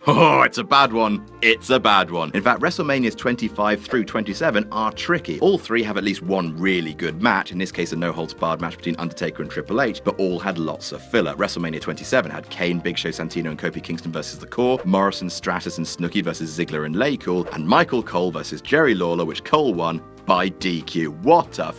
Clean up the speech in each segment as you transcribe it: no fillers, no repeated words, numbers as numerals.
Oh, it's a bad one. It's a bad one. In fact, WrestleManias 25 through 27 are tricky. All three have at least one really good match, in this case a no-holds-barred match between Undertaker and Triple H, but all had lots of filler. WrestleMania 27 had Kane, Big Show, Santino, and Kofi Kingston versus The Core, Morrison, Stratus, and Snooki versus Ziggler and LayCool, and Michael Cole versus Jerry Lawler, which Cole won by DQ. What a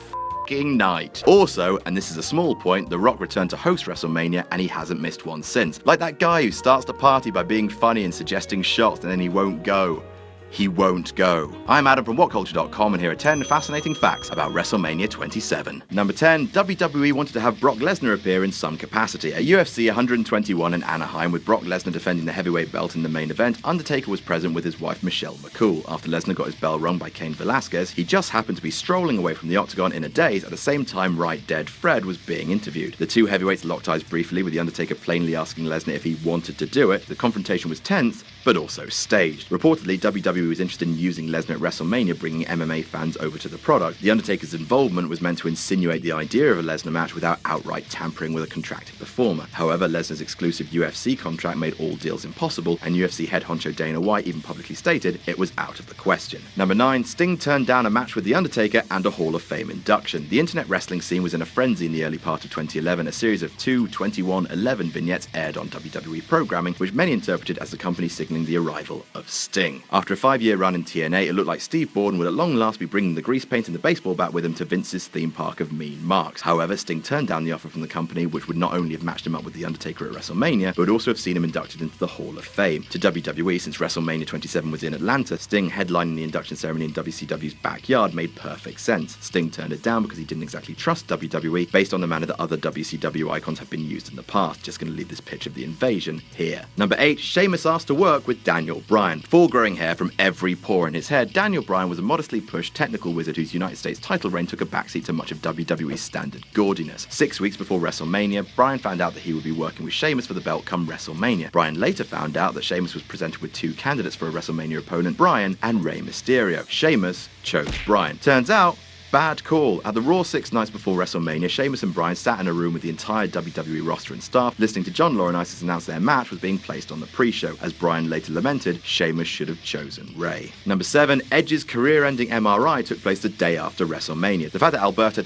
night. Also, and this is a small point, The Rock returned to host WrestleMania and he hasn't missed one since. Like that guy who starts the party by being funny and suggesting shots and then he won't go. He won't go. I'm Adam from WhatCulture.com and here are 10 fascinating facts about WrestleMania 27. Number 10, WWE wanted to have Brock Lesnar appear in some capacity. At UFC 121 in Anaheim, with Brock Lesnar defending the heavyweight belt in the main event, Undertaker was present with his wife Michelle McCool. After Lesnar got his bell rung by Cain Velasquez, he just happened to be strolling away from the octagon in a daze at the same time Right Dead Fred was being interviewed. The two heavyweights locked eyes briefly, with the Undertaker plainly asking Lesnar if he wanted to do it. The confrontation was tense, but also staged. Reportedly, WWE was interested in using Lesnar at WrestleMania, bringing MMA fans over to the product. The Undertaker's involvement was meant to insinuate the idea of a Lesnar match without outright tampering with a contracted performer. However, Lesnar's exclusive UFC contract made all deals impossible, and UFC head honcho Dana White even publicly stated it was out of the question. Number 9, Sting turned down a match with The Undertaker and a Hall of Fame induction. The internet wrestling scene was in a frenzy in the early part of 2011. A series of 2/21/11 vignettes aired on WWE programming, which many interpreted as the company signaling the arrival of Sting. After a 5-year run in TNA, it looked like Steve Borden would at long last be bringing the grease paint and the baseball bat with him to Vince's theme park of Mean Marks. However, Sting turned down the offer from the company, which would not only have matched him up with The Undertaker at WrestleMania, but would also have seen him inducted into the Hall of Fame. To WWE, since WrestleMania 27 was in Atlanta, Sting headlining the induction ceremony in WCW's backyard made perfect sense. Sting turned it down because he didn't exactly trust WWE, based on the manner that other WCW icons have been used in the past. Just going to leave this pitch of the invasion here. Number 8, Sheamus asked to work with Daniel Bryan. Full growing hair from every pore in his head, Daniel Bryan was a modestly pushed technical wizard whose United States title reign took a backseat to much of WWE's standard gaudiness. 6 weeks before WrestleMania, Bryan found out that he would be working with Sheamus for the belt come WrestleMania. Bryan later found out that Sheamus was presented with 2 candidates for a WrestleMania opponent, Bryan and Rey Mysterio. Sheamus chose Bryan. Turns out, bad call. At the Raw 6 nights before WrestleMania, Sheamus and Bryan sat in a room with the entire WWE roster and staff, listening to John Laurinaitis announce their match was being placed on the pre-show. As Bryan later lamented, Sheamus should have chosen Rey. Number 7, Edge's career-ending MRI took place the day after WrestleMania. The fact that Alberto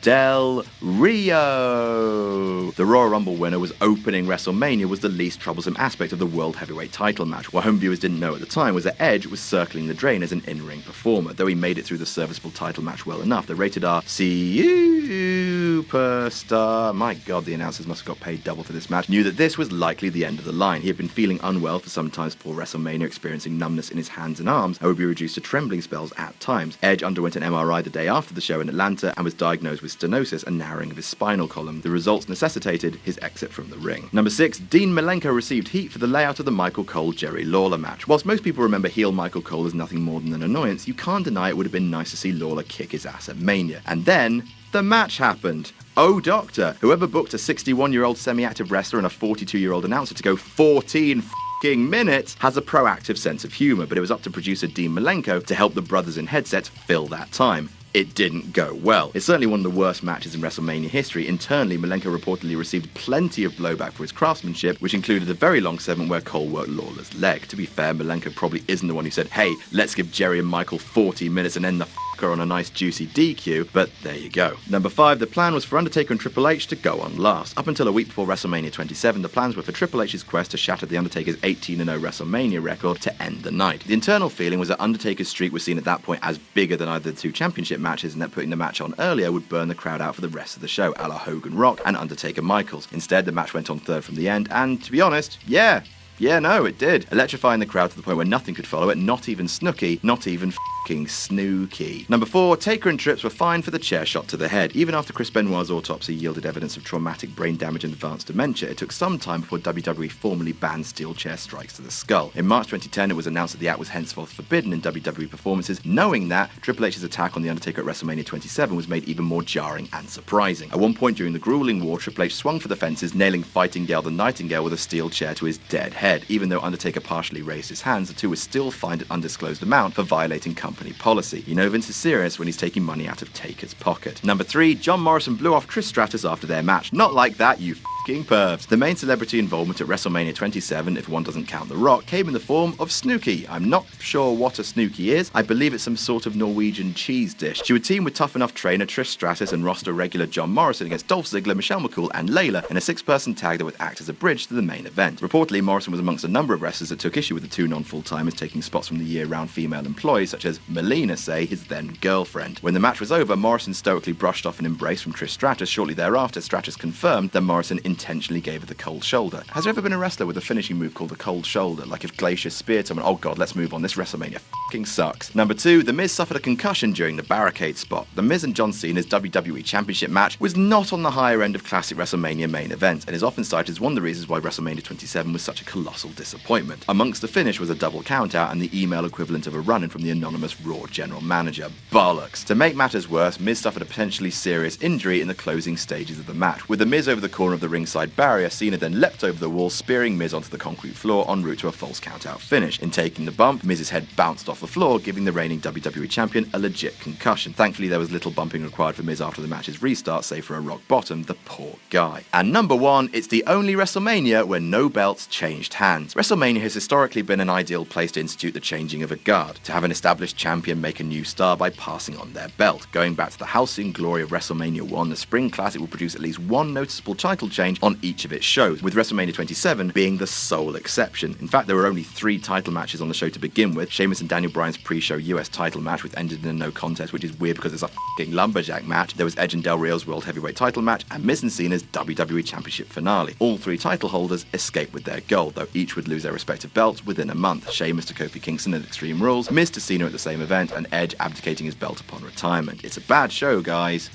Del Rio, the Royal Rumble winner, was opening WrestleMania was the least troublesome aspect of the World Heavyweight title match. What home viewers didn't know at the time was that Edge was circling the drain as an in-ring performer. Though he made it through the serviceable title match well enough, the rated R superstar, my god, the announcers must have got paid double for this match, knew that this was likely the end of the line. He had been feeling unwell for some time before WrestleMania, experiencing numbness in his hands and arms, and would be reduced to trembling spells at times. Edge underwent an MRI the day after the show in Atlanta and was diagnosed with stenosis, a narrowing of his spinal column. The results necessitated his exit from the ring. Number 6, Dean Malenko received heat for the layout of the Michael Cole-Jerry Lawler match. Whilst most people remember heel Michael Cole as nothing more than an annoyance, you can't deny it would have been nice to see Lawler kick his ass at Mania. And then, the match happened. Oh, doctor, whoever booked a 61-year-old semi-active wrestler and a 42-year-old announcer to go 14 minutes has a proactive sense of humour, but it was up to producer Dean Malenko to help the brothers in headsets fill that time. It didn't go well. It's certainly one of the worst matches in WrestleMania history. Internally, Malenko reportedly received plenty of blowback for his craftsmanship, which included a very long segment where Cole worked Lawler's leg. To be fair, Malenko probably isn't the one who said, hey, let's give Jerry and Michael 40 minutes and end the on a nice juicy DQ, but there you go. Number 5, the plan was for Undertaker and Triple H to go on last. Up until a week before WrestleMania 27, the plans were for Triple H's quest to shatter the Undertaker's 18-0 WrestleMania record to end the night. The internal feeling was that Undertaker's streak was seen at that point as bigger than either the 2 championship matches, and that putting the match on earlier would burn the crowd out for the rest of the show, a la Hogan Rock and Undertaker Michaels. Instead, the match went on third from the end, and to be honest, yeah, it did. Electrifying the crowd to the point where nothing could follow it, not even Snooki, not even Snooki. Number 4, Taker and Trips were fine for the chair shot to the head. Even after Chris Benoit's autopsy yielded evidence of traumatic brain damage and advanced dementia, it took some time before WWE formally banned steel chair strikes to the skull. In March 2010, it was announced that the act was henceforth forbidden in WWE performances, knowing that Triple H's attack on The Undertaker at WrestleMania 27 was made even more jarring and surprising. At one point during the grueling war, Triple H swung for the fences, nailing Fightingale the Nightingale with a steel chair to his dead head. Even though Undertaker partially raised his hands, the two were still fined an undisclosed amount for violating company policy. You know Vince is serious when he's taking money out of Taker's pocket. Number 3, John Morrison blew off Trish Stratus after their match. Not like that, you f***ing pervs. The main celebrity involvement at WrestleMania 27, if one doesn't count The Rock, came in the form of Snooki. I'm not sure what a Snooki is. I believe it's some sort of Norwegian cheese dish. She would team with Tough Enough trainer Trish Stratus and roster regular John Morrison against Dolph Ziggler, Michelle McCool, and Layla in a 6-person tag that would act as a bridge to the main event. Reportedly, Morrison was amongst a number of wrestlers that took issue with the two non-full-timers taking spots from the year-round female employees, such as Melina, say, his then-girlfriend. When the match was over, Morrison stoically brushed off an embrace from Trish Stratus. Shortly thereafter, Stratus confirmed that Morrison intentionally gave her the cold shoulder. Has there ever been a wrestler with a finishing move called the cold shoulder? Like if Glacier speared someone, oh god, let's move on, this WrestleMania f***ing sucks. Number 2, The Miz suffered a concussion during the barricade spot. The Miz and John Cena's WWE Championship match was not on the higher end of classic WrestleMania main events, and is often cited as one of the reasons why WrestleMania 27 was such a colossal disappointment. Amongst the finish was a double countout and the email equivalent of a run-in from the anonymous Raw general manager. Bollocks. To make matters worse, Miz suffered a potentially serious injury in the closing stages of the match. With the Miz over the corner of the ringside barrier, Cena then leapt over the wall, spearing Miz onto the concrete floor en route to a false countout finish. In taking the bump, Miz's head bounced off the floor, giving the reigning WWE champion a legit concussion. Thankfully, there was little bumping required for Miz after the match's restart, save for a rock bottom, the poor guy. And number 1, it's the only WrestleMania where no belts changed hands. WrestleMania has historically been an ideal place to institute the changing of a guard, to have an established champion make a new star by passing on their belt. Going back to the halcyon glory of WrestleMania 1, the Spring Classic will produce at least one noticeable title change on each of its shows, with WrestleMania 27 being the sole exception. In fact, there were only 3 title matches on the show to begin with. Sheamus and Daniel Bryan's pre-show US title match, which ended in a no contest, which is weird because it's a f***ing lumberjack match. There was Edge and Del Rio's World Heavyweight title match, and Miz and Cena's WWE Championship finale. All 3 title holders escaped with their gold, though each would lose their respective belts within a month. Sheamus to Kofi Kingston at Extreme Rules, Miz to Cena at the same event, and Edge abdicating his belt upon retirement. It's a bad show, guys.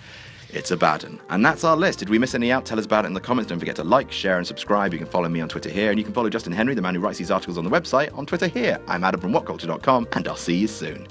It's a bad one. And that's our list. Did we miss any out? Tell us about it in the comments. Don't forget to like, share, and subscribe. You can follow me on Twitter here, and you can follow Justin Henry, the man who writes these articles on the website, on Twitter here. I'm Adam from WhatCulture.com, and I'll see you soon.